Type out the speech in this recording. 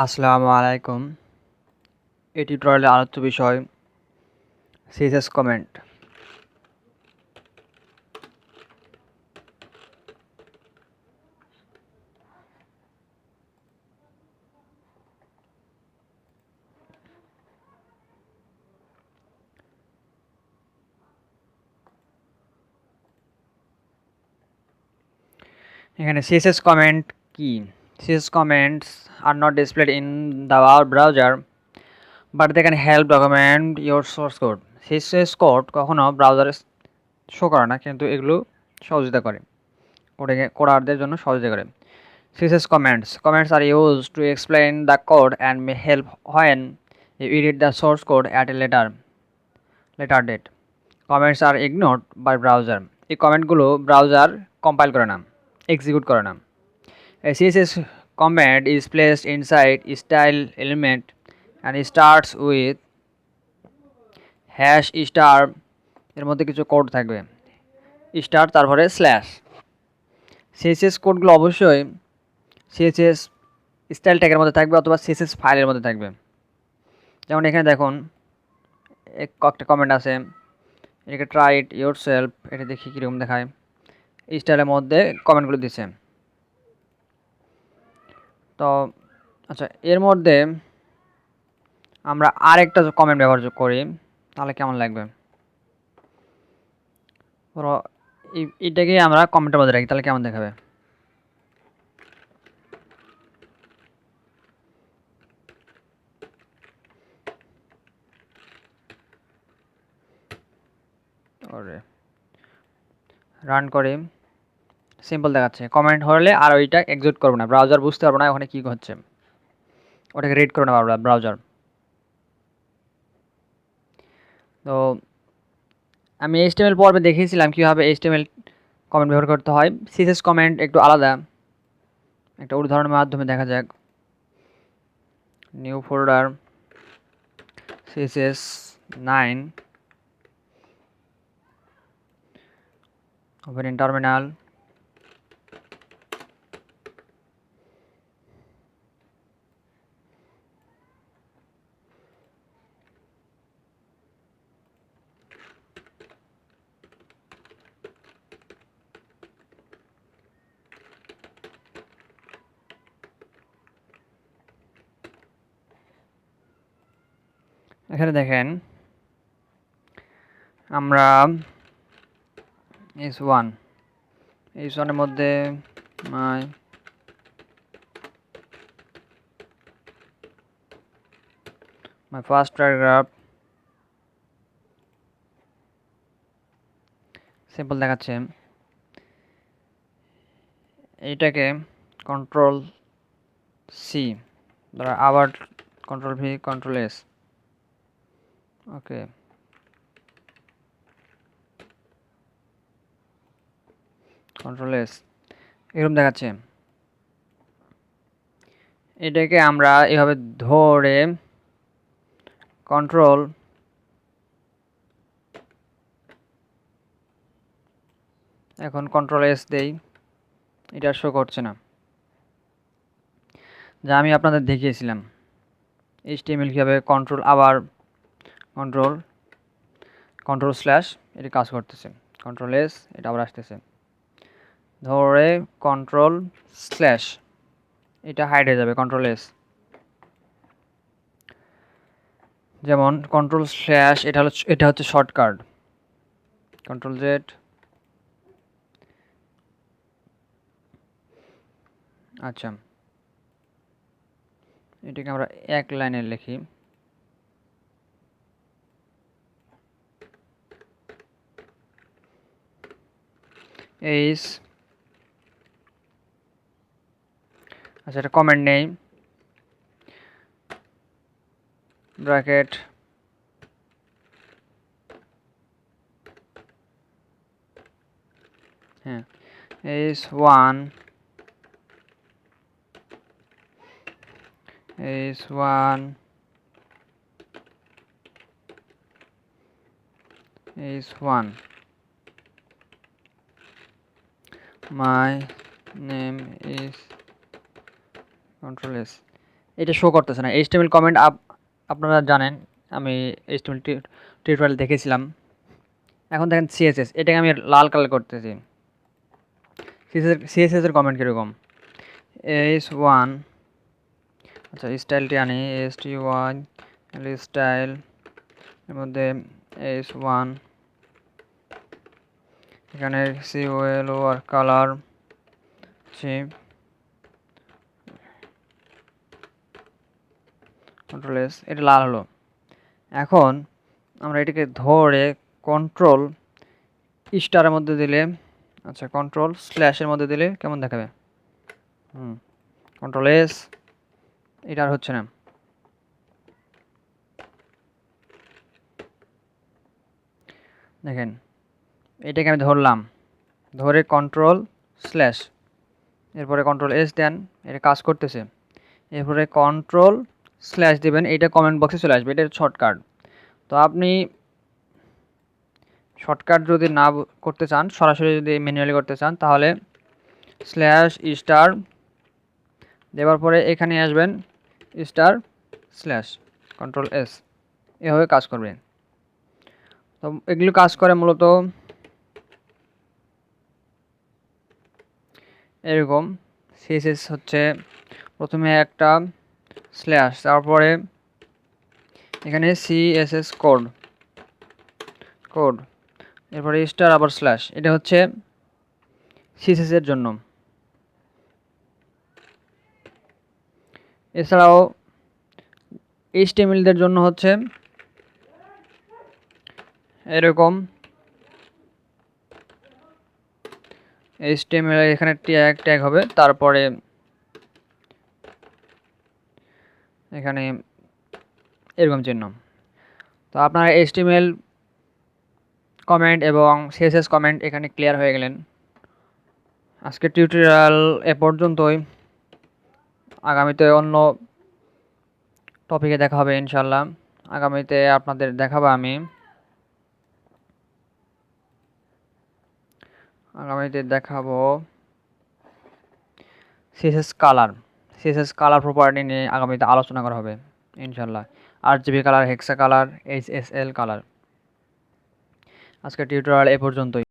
আসসালামু আলাইকুম। এই টিউটোরিয়ালে আলোচ্য বিষয় CSS কমেন্ট। এখানে CSS কমেন্ট কি? CSS comments are not displayed in the browser but they can help document your source code. CSS code কখনো ব্রাউজারে শো করে না, কিন্তু এগুলো সহযোগিতা করে, কোডারদের জন্য সহযোগিতা করে। CSS comments are used to explain the code and may help when you edit the source code at a later date. Comments are ignored by browser. এই কমেন্টগুলো ব্রাউজার কম্পাইল করে না, এক্সিকিউট করে না। A CSS comment is placed inside style element and starts with hash star, এর মধ্যে কিছু code থাকবে, স্টার তারপরে স্ল্যাশ। CSS কোডগুলো অবশ্যই CSS স্টাইল ট্যাগের মধ্যে থাকবে অথবা CSS ফাইলের মধ্যে থাকবে। যেমন এখানে দেখুন কয়েকটা কমেন্ট আছে, এটাকে ট্রাই ইট ইয়োর সেলফ, এটা দেখি কীরকম দেখায়। স্টাইলের মধ্যে কমেন্টগুলো দিছে। তো আচ্ছা, এর মধ্যে আমরা আরেকটা কমেন্ট ব্যবহার করি, তাহলে কেমন লাগবে? ধরো এটাকে আমরা কমেন্টের মধ্যে রাখি, তাহলে কেমন দেখাবে? ওরে রান করি, সিম্পল দেখাচ্ছে। কমেন্ট হলে আর ওইটা এক্সিকিউট করবো না, ব্রাউজার বুঝতে পারবো না ওখানে কী হচ্ছে, ওটাকে রিড করে নেবো ব্রাউজার। তো আমি HTML পর্বে দেখিয়েছিলাম কীভাবে HTML কমেন্ট ব্যবহার করতে হয়। CSS কমেন্ট একটু আলাদা, একটা উদাহরণের মাধ্যমে দেখা যাক। New folder CSS 9, open in terminal। এখানে দেখেন আমরা S1 এর মধ্যে my first paragraph সিম্পল দেখাচ্ছে। এইটাকে কন্ট্রোল সি, ধরো আবার কন্ট্রোল ভি কন্ট্রোল এস, ওকে কন্ট্রোল এস, এরকম দেখাচ্ছে। এটাকে আমরা এভাবে ধরে কন্ট্রোল এখন কন্ট্রোল এস দেই, এটা শো করছে না, যা আমি আপনাদের দেখিয়েছিলাম। HTML কীভাবে কন্ট্রোল আবার কন্ট্রোল স্ল্যাশ এটি কাজ করতেছে, কন্ট্রোল এস এটা আবার আসতেছে, ধরে কন্ট্রোল স্ল্যাশ এটা হাইড হয়ে যাবে, কন্ট্রোল এস। যেমন কন্ট্রোল স্ল্যাশ এটা হচ্ছে শর্টকাট, কন্ট্রোল জেড। আচ্ছা, এটাকে আমরা এক লাইনে লিখি, এইস। আচ্ছা, এটা কমেন্ট নেই, ব্র্যাকেট হ্যাঁ S1 my name is control S, এটা শো করতেছে না। এইচটিএমএল কমেন্ট আপনারা জানেন, আমি এইচটিএমএল টিউটোরিয়াল দেখেছিলাম। এখন দেখেন সিএসএস, এটাকে আমি লাল কালার করতেছি। সিএসএস এর কমেন্ট কীরকম? S1, আচ্ছা স্টাইলটি আনি, STY স্টাইল, এর মধ্যে S1, এখানে COL আর কালার কন্ট্রোল এস, এটা লাল হলো। এখন আমরা এটাকে ধরে কন্ট্রোল স্টারের মধ্যে দিলে, আচ্ছা কন্ট্রোল স্ল্যাশের মধ্যে দিলে কেমন দেখাবে? কন্ট্রোল এস, এটা আর হচ্ছে না। দেখেন এটাকে আমি ধরলাম, ধরে কন্ট্রোল স্ল্যাশ, এরপরে কন্ট্রোল এস দেন, এটা কাজ করতেছে। এরপরে কন্ট্রোল স্ল্যাশ দিবেন, এইটা কমেন্ট বক্সে চলে আসবে, এটা শর্টকাট। তো আপনি শর্টকাট যদি না করতে চান, সরাসরি যদি ম্যানুয়ালি করতে চান, তাহলে স্ল্যাশ স্টার দেওয়ার পরে এখানে আসবেন স্টার স্ল্যাশ কন্ট্রোল এস, এভাবে কাজ করবে। তো এগুলো কাজ করে মূলত এরকম। সিএসএস হচ্ছে প্রথমে একটা স্ল্যাশ, তারপরে এখানে সিএসএস কোড, এরপরে স্টার আবার স্ল্যাশ, এটা হচ্ছে সিএসএস এর জন্য। এছাড়াও এইচটিএমএল দের জন্য হচ্ছে এরকম, এইচটিএমএল এখানে ট্যাগ হবে, তারপরে এখানে এরকম চিহ্ন। তো আপনারা এইচটিএমএল কমেন্ট এবং সিএসএস কমেন্ট এখানে ক্লিয়ার হয়ে গেলেন। আজকের টিউটোরিয়াল এ পর্যন্তই। আগামীতে অন্য টপিকে দেখা হবে ইনশাল্লাহ। আগামীতে আপনাদের দেখাবো আমি, সিএসএস কালার প্রপার্টি নিয়ে আগামীতে আলোচনা করা হবে ইনশাল্লাহ। আরজিবি কালার, হেক্সা কালার, এইচএসএল কালার। আজকের টিউটোরিয়াল এ পর্যন্তই।